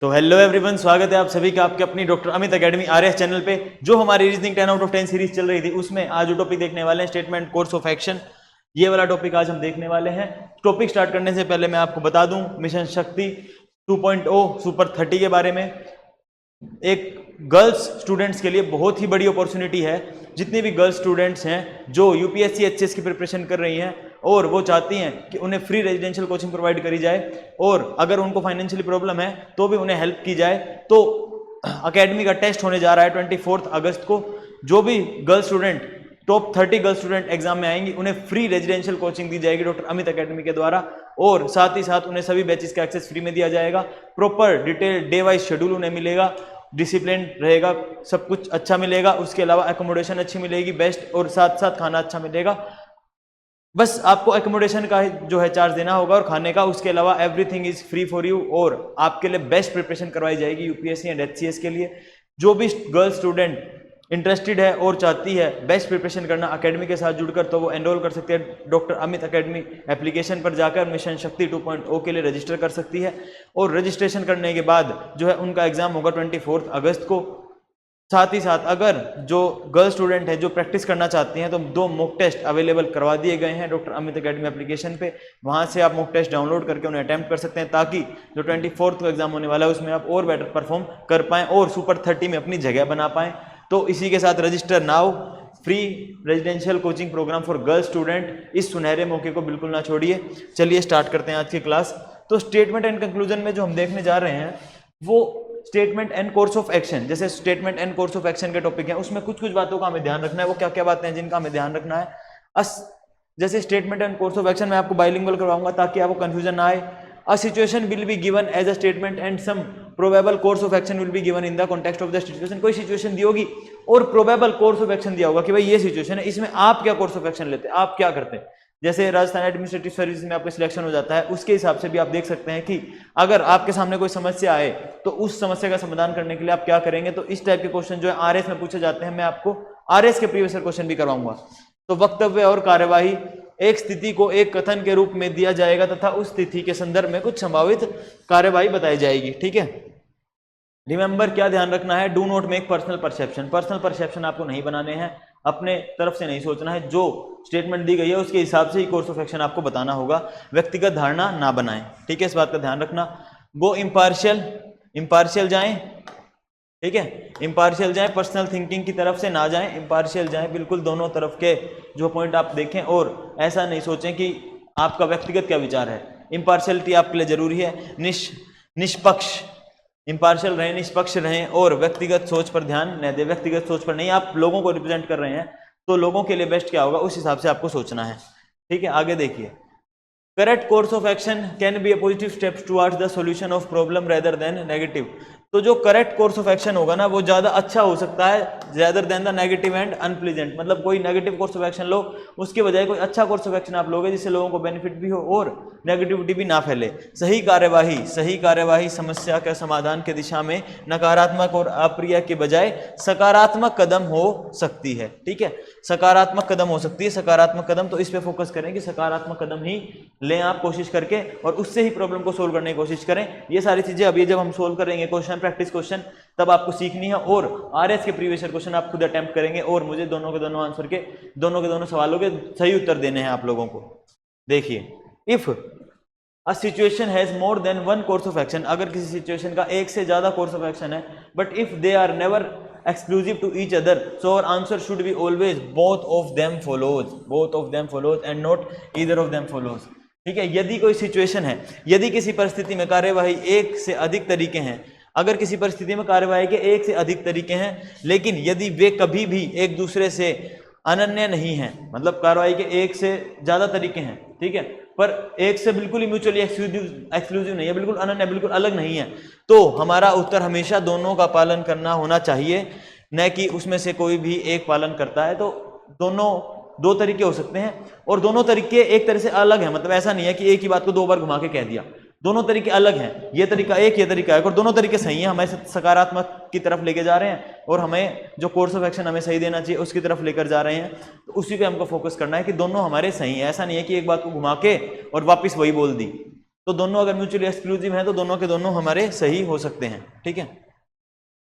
तो hello everyone, स्वागत है आप सभी का आपके अपनी doctor Amit academy RS channel पे। जो हमारी रीजनिंग 10 आउट ऑफ 10 सीरीज चल रही थी उसमें आज जो टॉपिक देखने वाले हैं स्टेटमेंट कोर्स ऑफ एक्शन, ये वाला टॉपिक आज हम देखने वाले हैं। टॉपिक स्टार्ट करने से पहले मैं आपको बता दूं मिशन शक्ति 2.0 सुपर 30 के बारे में। एक गर्ल्स स्टूडेंट्स के लिए बहुत ही बड़ी अपॉर्चुनिटी है। जितने भी गर्ल्स स्टूडेंट्स हैं जो यूपीएससी एचएस की प्रिपरेशन कर रही हैं और वो चाहती हैं कि उन्हें फ्री रेजिडेंशियल कोचिंग प्रोवाइड करी जाए, और अगर उनको फाइनेंशियली प्रॉब्लम है तो भी उन्हें हेल्प की जाए, तो अकेडमी का टेस्ट होने जा रहा है 24 अगस्त को। जो भी girls student top 30 girls student exam में आएंगी उन्हें फ्री रेजिडेंशियल कोचिंग दी जाएगी डॉक्टर अमित एकेडमी के द्वारा, और साथ ही साथ उन्हें सभी बैचेस का एक्सेस फ्री में दिया जाएगा। Proper detail day wise schedule उन्हें मिलेगा, डिसिप्लिन रहेगा, सब कुछ अच्छा मिलेगा। उसके अलावा एकोमोडेशन अच्छी मिलेगी बेस्ट, और साथ साथ खाना अच्छा मिलेगा। बस आपको एकोमोडेशन का जो है चार्ज देना होगा और खाने का, उसके अलावा everything is free for you, और आपके लिए बेस्ट प्रिपरेशन करवाई जाएगी यूपीएससी एंड एचसीएस के लिए। जो भी गर्ल स्टूडेंट इंटरेस्टेड है और चाहती है बेस्ट प्रिपरेशन करना अकेडमी के साथ जुड़कर, तो वो एनरोल कर सकती है डॉक्टर अमित एकेडमी एप्लीकेशन पर जाकर मिशन शक्ति 2.0 के लिए रजिस्टर कर सकती है। और रजिस्ट्रेशन करने के बाद जो है उनका एग्जाम होगा 24 अगस्त को। साथ ही साथ अगर जो गर्ल स्टूडेंट है जो प्रैक्टिस करना चाहती हैं तो 2 मॉक टेस्ट अवेलेबल करवा दिए गए हैं डॉक्टर अमित एकेडमी एप्लीकेशन पे। वहां से आप मॉक टेस्ट डाउनलोड करके उन्हें अटेम्प्ट कर सकते हैं, ताकि जो 24 को एग्जाम होने वाला है उसमें आप और बेटर परफॉर्म कर पाएं और सुपर 30 में अपनी जगह बना पाएं। तो इसी के साथ register now, free residential coaching program for girl student. इस सुनहरे मौके को बिल्कुल ना छोड़िए। चलिए स्टार्ट करते हैं आज की क्लास। तो स्टेटमेंट एंड कंक्लूजन में जो हम देखने जा रहे हैं वो statement and course of action. जैसे statement and course of action के टॉपिक हैं, उसमें कुछ कुछ बातों का हमें ध्यान रखना है। वो क्या क्या बातें हैं जिनका हमें ध्यान रखना है? जैसे statement and course of action में आपको बाइलिंगुअल करवाऊंगा ताकि आपको कंफ्यूजन ना आए। A situation will be given as a statement and some probable course of action will be given in the context of the situation। कोई सिचुएशन दी होगी और प्रोबेबल कोर्स ऑफ एक्शन दिया होगा कि भाई ये सिचुएशन है, इसमें आप क्या कोर्स ऑफ एक्शन लेते हैं, आप क्या करते हैं। जैसे राजस्थान एडमिनिस्ट्रेटिव सर्विस में आपका सिलेक्शन हो जाता है, उसके हिसाब से भी आप देख सकते हैं कि अगर आपके सामने कोई समस्या आए तो उस समस्या का समाधान करने के लिए आप क्या करेंगे। तो इस टाइप के क्वेश्चन जो है आरएस में पूछे जाते हैं। मैं आपको आरएस के प्रीवियस क्वेश्चन भी करवाऊंगा। तो वक्तव्य और कार्यवाही, एक स्थिति को एक कथन के रूप में दिया जाएगा तथा उस स्थिति के संदर्भ में कुछ संभावित कार्यवाही बताई जाएगी। ठीक है, रिमेंबर क्या ध्यान रखना है? Do not make personal perception. Personal perception आपको नहीं बनाने हैं, अपने तरफ से नहीं सोचना है। जो स्टेटमेंट दी गई है उसके हिसाब से ही कोर्स ऑफ एक्शन आपको बताना होगा। व्यक्तिगत धारणा ना बनाएं, ठीक है, इस बात का ध्यान रखना। गो इम्पार्शियल, इम्पार्शियल जाएं, ठीक है, इम्पार्शियल जाएं, पर्सनल थिंकिंग की तरफ से ना जाएं, इम्पार्शियल जाएं, बिल्कुल दोनों तरफ के जो पॉइंट आप देखें और ऐसा नहीं सोचें कि आपका व्यक्तिगत क्या विचार है। इम्पार्शियलिटी आपके लिए जरूरी है। निष्पक्ष, इम्पार्शियल रहें, निष्पक्ष रहें और व्यक्तिगत सोच पर ध्यान न दें। व्यक्तिगत सोच पर नहीं, आप लोगों को रिप्रेजेंट कर रहे हैं तो लोगों के लिए बेस्ट क्या होगा उस हिसाब से आपको सोचना है। ठीक है, आगे देखिए। Correct course of action can be A positive steps towards the solution of problem rather than negative. तो जो करेक्ट कोर्स ऑफ एक्शन होगा ना वो ज्यादा अच्छा हो सकता है rather than the negative and unpleasant. मतलब कोई नेगेटिव कोर्स ऑफ एक्शन लो, उसके बजाय कोई अच्छा कोर्स ऑफ एक्शन आप लोगे जिससे लोगों को बेनिफिट भी हो और नेगेटिविटी भी ना फैले। सही कार्यवाही, सही कार्यवाही समस्या के समाधान की दिशा में नकारात्मक और अप्रिय के बजाय सकारात्मक कदम हो सकती है। ठीक है, सकारात्मक कदम हो सकती है, सकारात्मक कदम। तो इस पे फोकस करें कि सकारात्मक कदम ही लें आप कोशिश करके, और उससे ही प्रॉब्लम को सोल्व करने की कोशिश करें। ये सारी चीजें अब ये जब हम सोल्व करेंगे क्वेश्चन, प्रैक्टिस क्वेश्चन, तब आपको सीखनी है। और आरएस के प्रीवियस क्वेश्चन आप खुद अटेम्प्ट करेंगे और मुझे दोनों के दोनों आंसर के दोनों सवालों के सही उत्तर देने हैं आप लोगों को। देखिए, if a situation has more than one course of action, अगर किसी सिचुएशन का एक से ज्यादा कोर्स ऑफ एक्शन है, but if they are never exclusive to each other, so our answer should be always both of them follows and not either of them follows। ठीक है, यदि कोई सिचुएशन है, यदि किसी परिस्थिति में कार्यवाही एक से अधिक तरीके हैं, अगर किसी परिस्थिति में कार्यवाही के एक से अधिक तरीके हैं, लेकिन यदि वे कभी भी एक दूसरे से अनन्य नहीं है, मतलब कार्रवाई के एक से ज्यादा तरीके हैं, ठीक है, पर एक से बिल्कुल ही म्यूचुअली एक्सक्लूसिव नहीं है, बिल्कुल अनन्य, बिल्कुल अलग नहीं है, तो हमारा उत्तर हमेशा दोनों का पालन करना होना चाहिए, न कि उसमें से कोई भी एक पालन करता है। तो दोनों दो तरीके हो सकते हैं और दोनों तरीके एक तरह से अलग हैं। मतलब ऐसा नहीं है कि एक ही बात को 2 बार घुमा के कह दिया, दोनों तरीके अलग हैं। ये तरीका एक, ये तरीका एक, और दोनों तरीके सही हैं, हमें सकारात्मक की तरफ लेके जा रहे हैं और हमें जो कोर्स ऑफ एक्शन हमें सही देना चाहिए उसकी तरफ लेकर जा रहे हैं। तो उसी पे हमको फोकस करना है कि दोनों हमारे सही हैं। ऐसा नहीं है कि एक बात को घुमा के और वापस वही बोल दी। तो दोनों अगर म्यूचुअली एक्सक्लूसिव हैं तो दोनों के दोनों हमारे सही हो सकते हैं, ठीक है।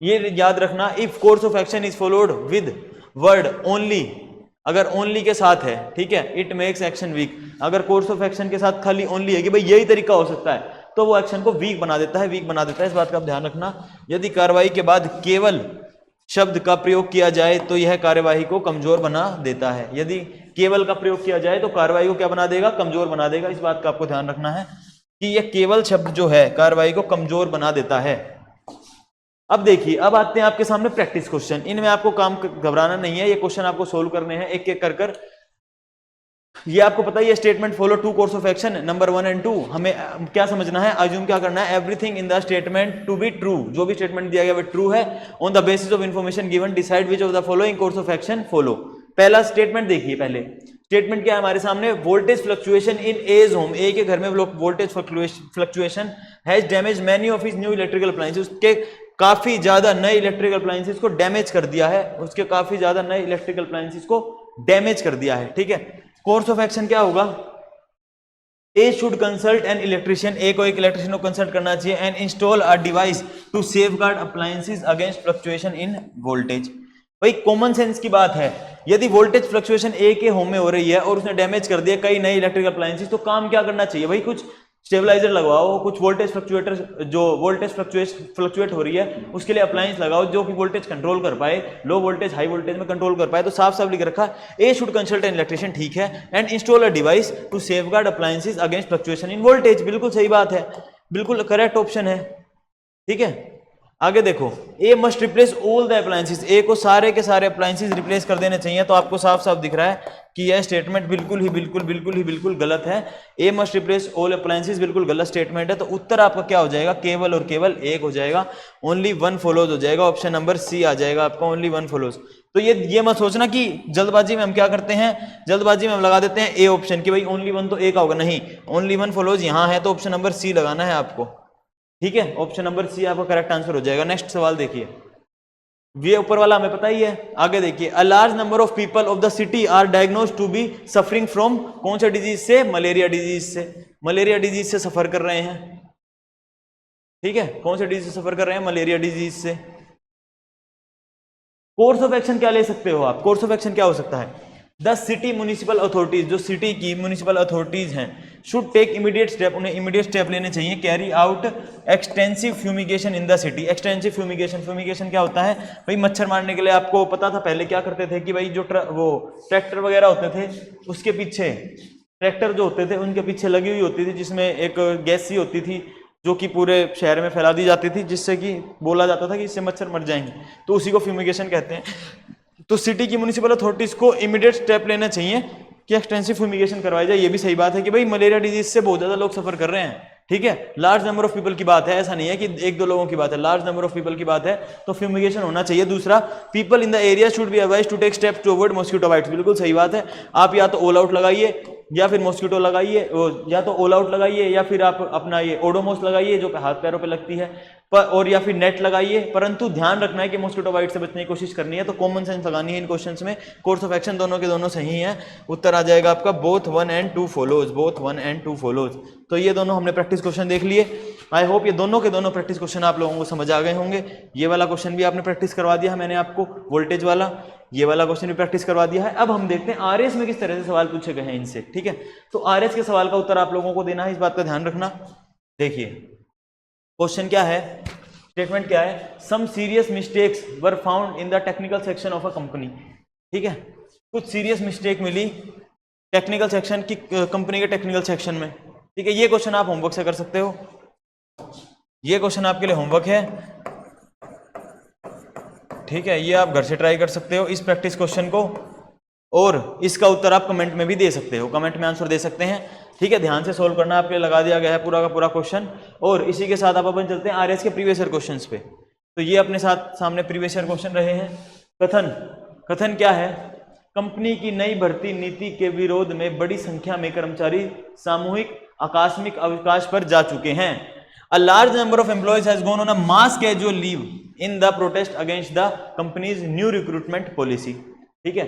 ये याद रखना, if course of action is followed with word only, अगर ओनली के साथ है, ठीक है, इट मेक्स एक्शन वीक। अगर कोर्स ऑफ एक्शन के साथ खाली ओनली है कि भाई यही तरीका हो सकता है, तो वो एक्शन को वीक बना देता है, वीक बना देता है, इस बात का आप ध्यान रखना। यदि कार्रवाई के बाद केवल शब्द का प्रयोग किया जाए तो यह कार्यवाही को कमजोर बना देता है। यदि केवल का प्रयोग किया जाए तो कार्रवाई को क्या बना देगा, कमजोर बना देगा, इस बात का आपको ध्यान रखना है कि यह केवल शब्द जो है कार्रवाई को कमजोर बना देता है। अब देखिए, अब आते हैं आपके सामने प्रैक्टिस क्वेश्चन। इनमें आपको काम घबराना नहीं है, ये क्वेश्चन आपको सोल्व करने हैं एक एक कर। ये आपको पता ही है, statement follow to course of action number 1 and 2। हमें क्या समझना है, अज्यूम क्या करना है, everything in the statement to be true, जो भी स्टेटमेंट दिया गया वो ट्रू है। On the basis of information given decide which of the following course of action follow. पहला स्टेटमेंट देखिए, पहले स्टेटमेंट क्या है हमारे सामने, voltage fluctuation in A's home, A के घर में voltage fluctuation has damage many of his new electrical appliances, उसके काफी ज्यादा नए इलेक्ट्रिकल अप्लायंसेस को डैमेज कर दिया है, उसके काफी ज्यादा नए इलेक्ट्रिकल अप्लायंसेस को डैमेज कर दिया है, ठीक है। कोर्स ऑफ एक्शन क्या होगा, A should consult an electrician, A को एक इलेक्ट्रिशियन को कंसल्ट करना चाहिए, and install a device to safeguard appliances against fluctuation in voltage. भाई कॉमन सेंस की बात है, यदि वोल्टेज फ्लक्चुएशन ए के होम में हो रही है और उसने डैमेज कर दिया कई नए इलेक्ट्रिकल अप्लायंसेस, तो काम क्या करना चाहिए भाई, कुछ स्टेबलाइजर लगवाओ, कुछ वोल्टेज फ्लक्चुएटर, जो वोल्टेज फ्लक्चुएट हो रही है उसके लिए अप्लायंस लगाओ जो कि वोल्टेज कंट्रोल कर पाए, लो वोल्टेज हाई वोल्टेज में कंट्रोल कर पाए। तो साफ साफ लिख रखा, A should consult an electrician, ठीक है, and install a device to safeguard appliances against fluctuation in voltage, बिल्कुल सही बात है, बिल्कुल करेक्ट ऑप्शन है, ठीक है। आगे देखो, A must replace all the appliances, A को सारे के सारे अप्लायंसेस रिप्लेस कर देने चाहिए, तो आपको साफ साफ दिख रहा है कि यह स्टेटमेंट बिल्कुल गलत है। ए मस्ट रिप्लेस ऑल अप्लायंसेस बिल्कुल गलत स्टेटमेंट है, तो उत्तर आपका क्या हो जाएगा, केवल और केवल एक हो जाएगा, ओनली वन फॉलोज हो जाएगा, ऑप्शन नंबर सी आ जाएगा आपका, ओनली वन फॉलोज। तो ये मत सोचना कि जल्दबाजी में हम क्या करते हैं, जल्दबाजी में हम लगा देते हैं ए ऑप्शन की भाई ओनली वन तो एक होगा, नहीं, ओनली वन फॉलोज यहां है, तो ऑप्शन नंबर सी लगाना है आपको, ठीक है, ऑप्शन नंबर सी आपका करेक्ट आंसर हो जाएगा। नेक्स्ट सवाल देखिए, ये ऊपर वाला हमें पता ही है, आगे देखिए, a large number of people of the city are diagnosed to be suffering from, कौन सा डिजीज से, मलेरिया डिजीज से, मलेरिया डिजीज से सफर कर रहे हैं, ठीक है, कौन से डिजीज से सफर कर रहे हैं, मलेरिया डिजीज से। कोर्स ऑफ एक्शन क्या ले सकते हो आप, कोर्स ऑफ एक्शन क्या हो सकता है, द सिटी म्युनिसिपल अथॉरिटीज, जो सिटी की म्युनिसिपल अथॉरिटीज हैं, शुड टेक इमीडिएट स्टेप, उन्हें इमीडिएट स्टेप लेने चाहिए, carry out extensive fumigation in the city. Extensive fumigation, fumigation क्या होता है भाई, मच्छर मारने के लिए आपको पता था पहले क्या करते थे कि भाई जो वो ट्रैक्टर वगैरह होते थे उसके पीछे, ट्रैक्टर जो होते थे उनके पीछे लगी हुई होती थी जिसमें एक गैस सी होती थी जो कि पूरे शहर में फैला दी जाती थी, जिससे कि बोला जाता था कि इससे मच्छर मर जाएंगे, तो उसी को फ्यूमिगेशन कहते हैं। तो सिटी की म्युनिसिपल अथॉरिटीज को इमीडिएट स्टेप लेना चाहिए कि एक्सटेंसिव फ्यूमिगेशन करवाई जाए। ये भी सही बात है कि भाई मलेरिया डिजीज से बहुत ज्यादा लोग सफर कर रहे हैं, ठीक है, लार्ज नंबर ऑफ पीपल की बात है, ऐसा नहीं है कि एक दो लोगों की बात है, लार्ज नंबर ऑफ पीपल की बात है, तो फ्यूमिगेशन होना चाहिए। दूसरा, people in the area should be advised to take steps to avoid mosquito bites, बिल्कुल सही बात है, आप या तो ऑल आउट लगाइए या फिर मॉस्किटो लगाइए, या तो ऑल आउट लगाइए या फिर आप अपना ये ओडोमोस लगाइए जो हाथ पैरों पे लगती है, और या फिर नेट लगाइए, परंतु ध्यान रखना है कि मॉस्किटो बाइट से बचने की कोशिश करनी है, तो कॉमन सेंस लगानी है इन क्वेश्चंस में। कोर्स ऑफ एक्शन दोनों के दोनों सही हैं, उत्तर आ जाएगा आपका both 1 and 2 follows, both 1 and 2 follows. तो ये दोनों हमने प्रैक्टिस क्वेश्चन देख लिए, आई होप ये दोनों के दोनों प्रैक्टिस क्वेश्चन आप लोगों को समझ आ गए होंगे। ये वाला क्वेश्चन भी आपने प्रैक्टिस करवा दिया है मैंने आपको, वोल्टेज वाला, ये वाला क्वेश्चन भी प्रैक्टिस करवा दिया है। अब हम देखते हैं आरएस में किस तरह से सवाल पूछे गए हैं इनसे, ठीक है। तो आरएस के सवाल का उत्तर आप लोगों को देना है, इस बात का ध्यान रखना। देखिए क्वेश्चन क्या है, स्टेटमेंट क्या है, some serious mistakes were found in the technical section of a company, ठीक है, कुछ सीरियस मिस्टेक मिली टेक्निकल सेक्शन की, कंपनी के टेक्निकल सेक्शन में, ठीक है। ये क्वेश्चन आप होमवर्क से कर सकते हो, ये क्वेश्चन आपके लिए होमवर्क है, ठीक है, ये आप घर से ट्राई कर सकते हो इस प्रैक्टिस क्वेश्चन को, और इसका उत्तर आप कमेंट में भी दे सकते हो, कमेंट में आंसर दे सकते हैं, ठीक है। ध्यान से सोल्व करना आपके लिए लगा दिया गया है पूरा का पूरा क्वेश्चन। और इसी के साथ आप अपन चलते हैं आरएस के प्रीवियस ईयर क्वेश्चंस पे। तो ये अपने साथ सामने प्रीवियस ईयर क्वेश्चन रहे हैं। कथन, कथन क्या है, कंपनी की नई भर्ती नीति के विरोध में बड़ी संख्या में कर्मचारी सामूहिक आकस्मिक अवकाश पर जा चुके हैं। A large number of employees has gone on a mass casual leave in the protest against the company's new recruitment policy, ठीक है।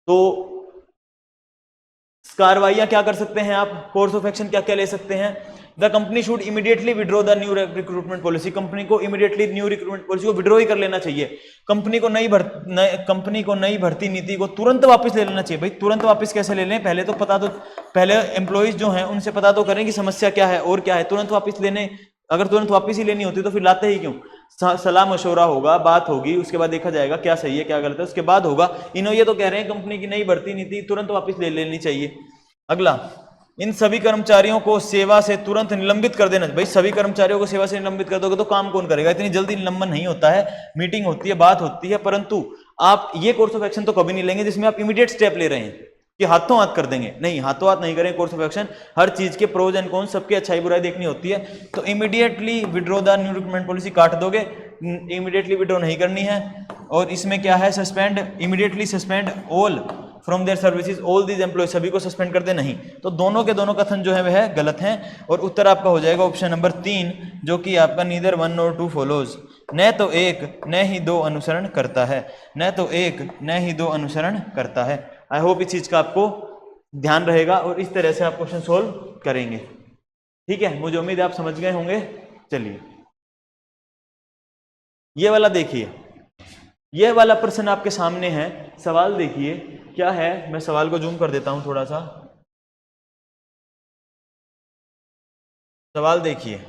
तो कार्रवाइयां क्या कर सकते हैं आप, कोर्स ऑफ एक्शन क्या क्या ले सकते हैं। The company should immediately withdraw the new recruitment policy, company को इमीडिएटली न्यू रिक्रूटमेंट पॉलिसी को विड्रॉ ही कर लेना चाहिए। कंपनी को नई भर्ती नीति को तुरंत वापस ले लेना चाहिए। भाई तुरंत वापस कैसे ले लें, पहले एम्प्लॉइज जो हैं उनसे पता तो करें कि समस्या क्या है और क्या है, तुरंत वापस लेने, अगर तुरंत वापस ही लेनी होती तो फिर लाते ही क्यों। सलाह मशवरा होगा, बात होगी, उसके बाद देखा जाएगा क्या सही है क्या गलत है, उसके बाद होगा। इन्हों ये तो कह रहे हैं कंपनी की नई भर्ती नीति तुरंत वापस ले लेनी चाहिए। अगला, इन सभी कर्मचारियों को सेवा से तुरंत निलंबित कर देना। भाई सभी कर्मचारियों को सेवा से निलंबित कर दोगे तो काम कौन करेगा, इतनी जल्दी निलंबन नहीं होता है, मीटिंग होती है, बात होती है, परंतु आप ये कोर्स ऑफ एक्शन तो कभी नहीं लेंगे जिसमें आप इमीडिएट स्टेप ले रहे हैं कि हाथों हाथ कर देंगे, नहीं, हाथों हाथ नहीं करें कोर्स ऑफ एक्शन। हर चीज के प्रोज एंड कॉन्स, सबकी अच्छाई बुराई देखनी होती है। तो immediately withdraw the new recruitment policy काट दोगे, इमीडिएटली विड्रॉ नहीं करनी है। और इसमें क्या है, suspend, immediately suspend all from their services all these employ, सभी को सस्पेंड कर दे, नहीं। तो दोनों के दोनों कथन जो है वह गलत हैं। और उत्तर आपका हो जाएगा ऑप्शन नंबर 3, जो कि आपका नीदर 1 और 2 फॉलोज, न तो एक न ही दो अनुसरण करता है, न तो एक न ही दो अनुसरण करता है। आई होप इस चीज का आपको ध्यान रहेगा और इस तरह से आप क्वेश्चन सोल्व करेंगे। ठीक है, मुझे उम्मीद है आप समझ गए होंगे। चलिए ये वाला देखिए, ये वाला प्रश्न आपके सामने है, सवाल देखिए क्या है। मैं सवाल को जूम कर देता हूं थोड़ा सा, सवाल देखिए।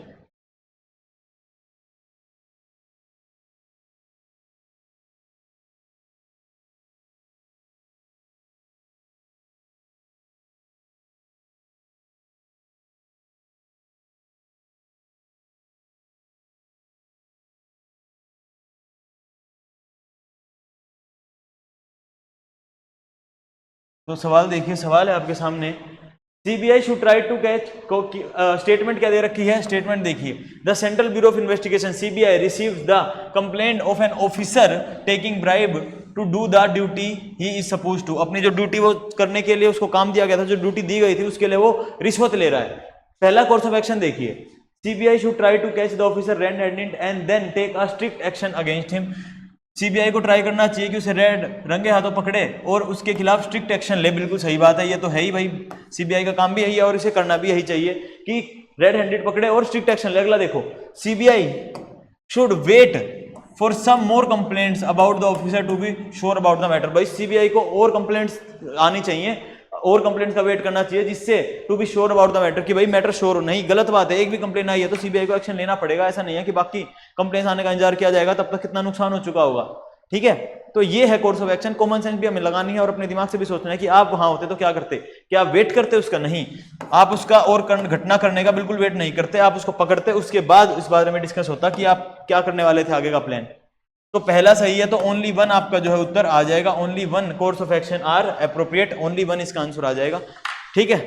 तो सवाल देखिए, सवाल है आपके सामने, CBI should try to catch, statement क्या दे रखी है, स्टेटमेंट देखिए। The central bureau of investigation CBI receives the complaint of an officer taking bribe to do the duty he is suppose to, अपनी जो ड्यूटी वो करने के लिए उसको काम दिया गया था, जो ड्यूटी दी गई थी उसके लिए वो रिश्वत ले रहा है। पहला कोर्स ऑफ एक्शन देखिए, CBI should try to catch the officer red handed and then take a strict action against him, CBI को ट्राई करना चाहिए कि उसे रेड रंगे हाथों पकड़े और उसके खिलाफ स्ट्रिक्ट एक्शन ले। बिल्कुल सही बात है, ये तो है ही भाई, सीबीआई का काम भी यही है और इसे करना भी यही चाहिए कि रेड हैंडेड पकड़े और स्ट्रिक्ट एक्शन ले। अगला देखो, CBI should wait for some more complaints about the officer to be sure about the matter. भाई सीबीआई को और कंप्लेंट्स आनी चाहिए और कंप्लेंट्स का वेट करना चाहिए, जिससे to be sure about the matter, कि भाई मैटर श्योर हो। नहीं, गलत बात है, एक भी कंप्लेंट आई है तो सीबीआई को एक्शन लेना पड़ेगा। ऐसा नहीं है कि बाकी कंप्लेंट्स आने का इंतजार किया जाएगा, तब तक कितना नुकसान हो चुका होगा। ठीक है, तो ये है course of action. Common sense भी हमें लगानी है और अपने दिमाग से भी सोचना है कि आप वहां होते तो क्या करते, क्या आप वेट करते उसका, नहीं, आप उसका और घटना करने का बिल्कुल वेट नहीं करते, आप उसको पकड़ते, उसके बाद इस बारे में डिस्कस होता कि आप क्या करने वाले थे, आगे का प्लान। तो पहला सही है, तो ओनली वन आपका जो है उत्तर आ जाएगा, only one course of action are appropriate, only one इसका आंसर आ जाएगा। ठीक है,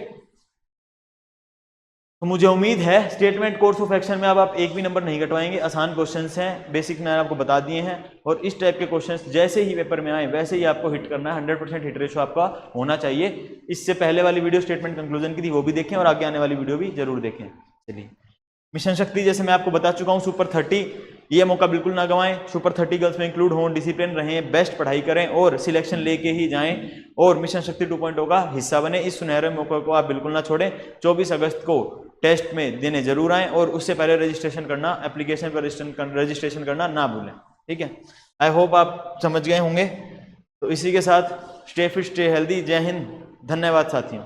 तो मुझे उम्मीद है स्टेटमेंट कोर्स ऑफ एक्शन में अब आप एक भी नंबर नहीं कटवाएंगे। आसान क्वेश्चंस हैं, बेसिक मैंने आपको बता दिए हैं, और इस टाइप के क्वेश्चंस जैसे ही पेपर में आए वैसे ही आपको हिट करना है। 100% हिट रेशो आपका होना चाहिए। इससे पहले वाली वीडियो स्टेटमेंट कंक्लूजन की थी, वो भी देखें और आगे आने वाली वीडियो भी जरूर देखें। चलिए, मिशन शक्ति जैसे मैं आपको बता चुका हूँ, सुपर 30, ये मौका बिल्कुल ना गंवाएं। सुपर 30 गर्ल्स में इंक्लूड हों, डिसिप्लिन रहें, बेस्ट पढ़ाई करें और सिलेक्शन लेके ही जाएं और मिशन शक्ति 2.0 का हिस्सा बने। इस सुनहरे मौके को आप बिल्कुल ना छोड़ें। 24 अगस्त को टेस्ट में देने जरूर आएं और उससे पहले रजिस्ट्रेशन करना, एप्लीकेशन पर रजिस्ट्रेशन करना ना भूलें। ठीक है, आई होप आप समझ गए होंगे। तो इसी के साथ स्टे फिट, स्टे हेल्दी। जय हिंद, धन्यवाद साथियों।